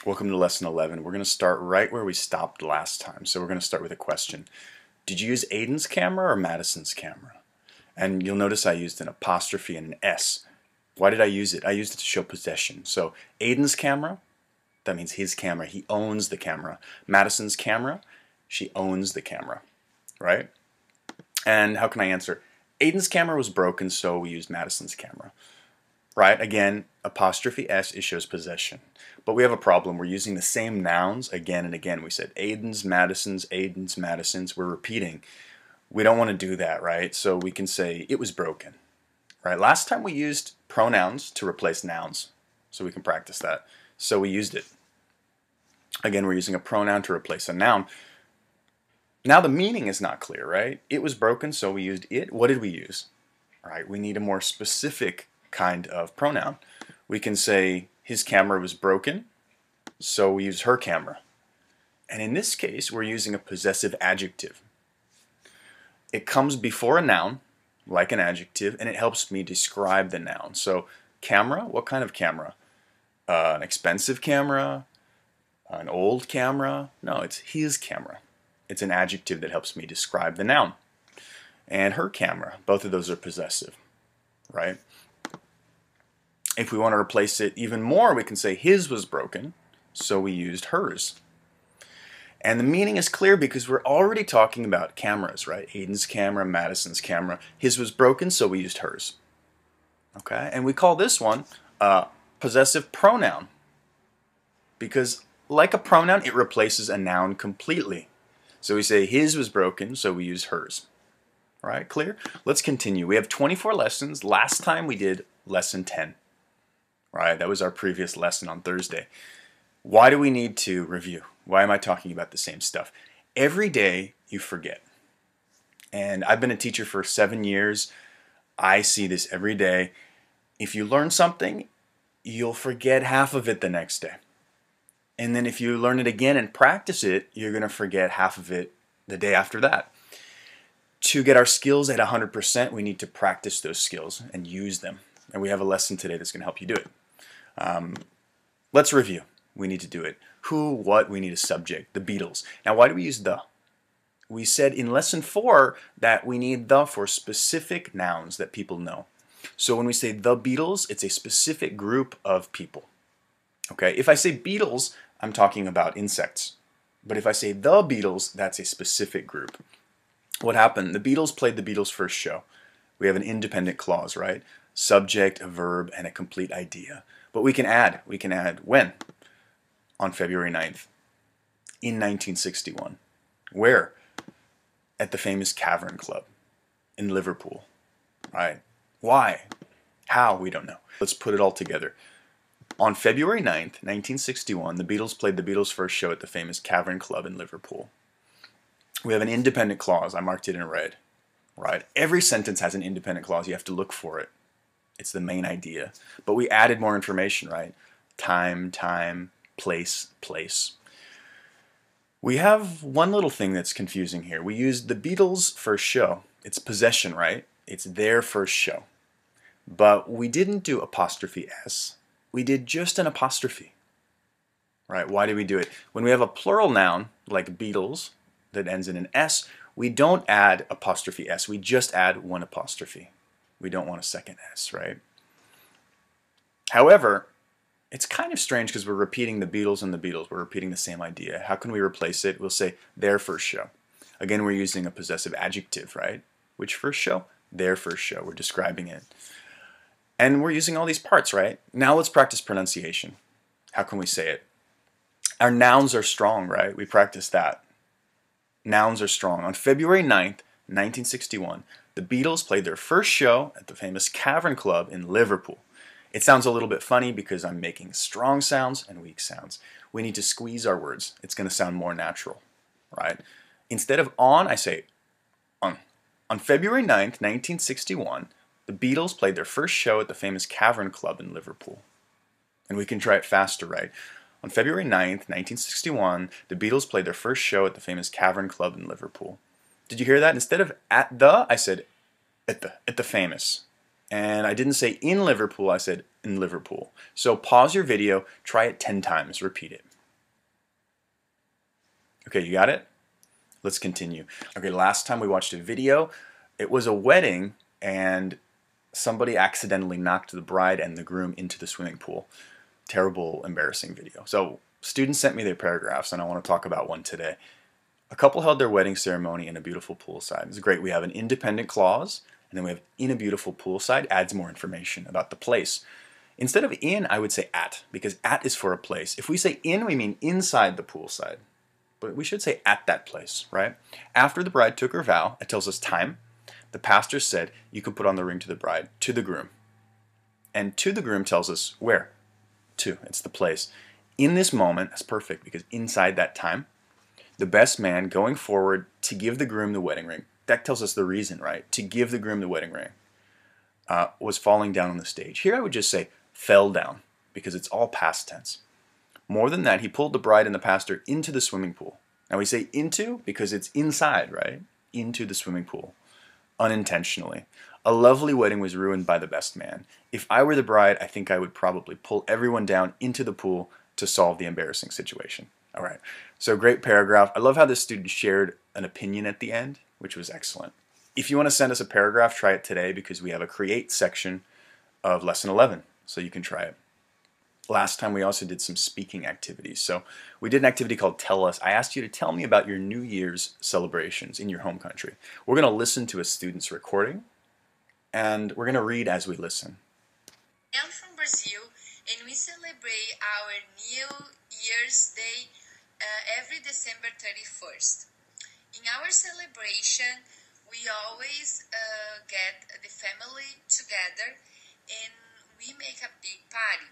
Welcome to lesson 11. We're going to start right where we stopped last time. So we're going to start with a question. Did you use Aiden's camera or Madison's camera? And you'll notice I used an apostrophe and an S. Why did I use it? I used it to show possession. So Aiden's camera, that means his camera. He owns the camera. Madison's camera, she owns the camera, right? And how can I answer? Aiden's camera was broken, so we used Madison's camera. Right? Again, apostrophe S, it shows possession. But we have a problem. We're using the same nouns again and again. We said Aiden's, Madison's. We're repeating. We don't want to do that, right? So we can say it was broken. Right? Last time we used pronouns to replace nouns. So we can practice that. So we used it. Again, we're using a pronoun to replace a noun. Now the meaning is not clear, right? It was broken, so we used it. What did we use? Right? We need a more specific kind of pronoun. We can say his camera was broken, so we use her camera. And in this case, we're using a possessive adjective. It comes before a noun, like an adjective, and it helps me describe the noun. So camera, what kind of camera? An expensive camera? An old camera? No, it's his camera. It's an adjective that helps me describe the noun. And her camera, both of those are possessive, right? If we want to replace it even more, we can say his was broken, so we used hers. And the meaning is clear because we're already talking about cameras, right? Aiden's camera, Madison's camera. His was broken, so we used hers. Okay? And we call this one a possessive pronoun because, like a pronoun, it replaces a noun completely. So we say his was broken, so we use hers. All right? Clear? Let's continue. We have 24 lessons. Last time we did lesson 10. Right, that was our previous lesson on Thursday. Why do we need to review? Why am I talking about the same stuff? Every day you forget. And I've been a teacher for 7 years. I see this every day. If you learn something, you'll forget half of it the next day. And then if you learn it again and practice it, you're going to forget half of it the day after that. To get our skills at 100%, we need to practice those skills and use them. And we have a lesson today that's going to help you do it. Let's review. We need to do it. Who, what, we need a subject. The Beatles. Now, why do we use the? We said in lesson 4 that we need the for specific nouns that people know. So when we say the Beatles, it's a specific group of people. Okay, if I say Beatles, I'm talking about insects. But if I say the Beatles, that's a specific group. What happened? The Beatles played the Beatles' first show. We have an independent clause, right? Subject, a verb, and a complete idea. But we can add when? On February 9th, in 1961. Where? At the famous Cavern Club in Liverpool, right? Why? How? We don't know. Let's put it all together. On February 9th, 1961, the Beatles played the Beatles' first show at the famous Cavern Club in Liverpool. We have an independent clause. I marked it in red, right? Every sentence has an independent clause. You have to look for it. It's the main idea. But we added more information, right? Time, place. We have one little thing that's confusing here. We used the Beatles' first show. It's possession, right? It's their first show. But we didn't do apostrophe S. We did just an apostrophe. Right? Why do we do it? When we have a plural noun, like Beatles, that ends in an S, we don't add apostrophe S. We just add one apostrophe. We don't want a second S, right? However, it's kind of strange because we're repeating the Beatles and the Beatles. We're repeating the same idea. How can we replace it? We'll say their first show. Again, we're using a possessive adjective, right? Which first show? Their first show. We're describing it. And we're using all these parts, right? Now let's practice pronunciation. How can we say it? Our nouns are strong, right? We practiced that. Nouns are strong. On February 9th, 1961, the Beatles played their first show at the famous Cavern Club in Liverpool. It sounds a little bit funny because I'm making strong sounds and weak sounds. We need to squeeze our words. It's going to sound more natural, right? Instead of on, I say on. On February 9th, 1961, the Beatles played their first show at the famous Cavern Club in Liverpool. And we can try it faster, right? On February 9th, 1961, the Beatles played their first show at the famous Cavern Club in Liverpool. Did you hear that? Instead of at the, I said at the famous. And I didn't say in Liverpool, I said in Liverpool. So pause your video, try it 10 times, repeat it. Okay, you got it? Let's continue. Okay, last time we watched a video. It was a wedding and somebody accidentally knocked the bride and the groom into the swimming pool. Terrible, embarrassing video. So students sent me their paragraphs and I want to talk about one today. A couple held their wedding ceremony in a beautiful poolside. It's great. We have an independent clause and then we have in a beautiful poolside. Adds more information about the place. Instead of in, I would say at, because at is for a place. If we say in, we mean inside the poolside. But we should say at that place, right? After the bride took her vow, it tells us time. The pastor said, you can put on the ring to the bride, to the groom. And to the groom tells us where? To, it's the place. In this moment, that's perfect because inside that time, the best man going forward to give the groom the wedding ring, that tells us the reason, right? To give the groom the wedding ring, was falling down on the stage. Here I would just say fell down because it's all past tense. More than that, he pulled the bride and the pastor into the swimming pool. Now we say into because it's inside, right? Into the swimming pool. Unintentionally. A lovely wedding was ruined by the best man. If I were the bride, I think I would probably pull everyone down into the pool to solve the embarrassing situation. All right, so great paragraph. I love how the student shared an opinion at the end, which was excellent. If you want to send us a paragraph, try it today because we have a create section of lesson 11, so you can try it. Last time we also did some speaking activities. So we did an activity called Tell Us. I asked you to tell me about your New Year's celebrations in your home country. We're going to listen to a student's recording and we're going to read as we listen. I'm from Brazil and we celebrate our New Year's Day every December 31st. In our celebration, we always get the family together and we make a big party.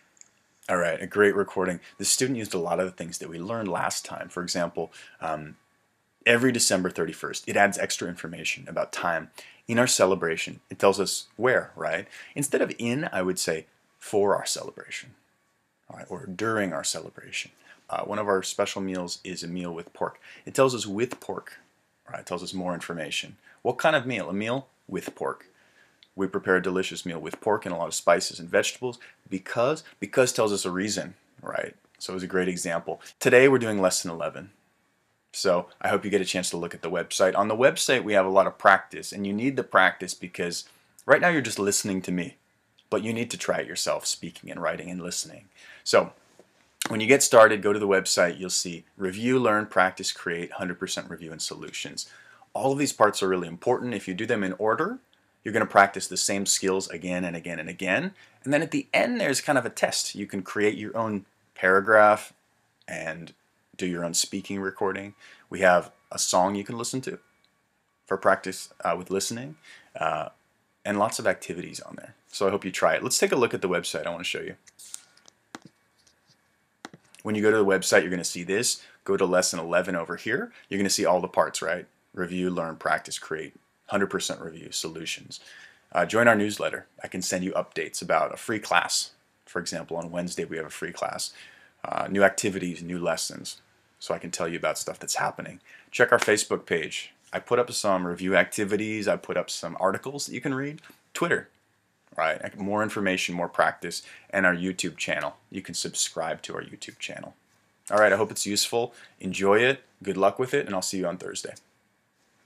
All right, a great recording. The student used a lot of the things that we learned last time. For example, every December 31st, it adds extra information about time. In our celebration, it tells us where, right? Instead of in, I would say for our celebration, all right, or during our celebration. One of our special meals is a meal with pork. It tells us with pork, right? It tells us more information. What kind of meal? A meal with pork. We prepare a delicious meal with pork and a lot of spices and vegetables because tells us a reason, right? So it was a great example. Today we're doing lesson 11. So I hope you get a chance to look at the website. On the website we have a lot of practice and you need the practice because right now you're just listening to me, but you need to try it yourself, speaking and writing and listening. So when you get started, go to the website, you'll see review, learn, practice, create, 100% review and solutions. All of these parts are really important. If you do them in order, you're going to practice the same skills again and again and again. And then at the end, there's kind of a test. You can create your own paragraph and do your own speaking recording. We have a song you can listen to for practice with listening and lots of activities on there. So I hope you try it. Let's take a look at the website. I want to show you. When you go to the website, you're going to see this. Go to lesson 11 over here. You're going to see all the parts, right? Review, learn, practice, create. 100% review, solutions. Join our newsletter. I can send you updates about a free class. For example, on Wednesday we have a free class. New activities, new lessons. So I can tell you about stuff that's happening. Check our Facebook page. I put up some review activities. I put up some articles that you can read. Twitter, right? More information, more practice. And our YouTube channel. You can subscribe to our YouTube channel. All right, I hope it's useful. Enjoy it. Good luck with it, and I'll see you on Thursday.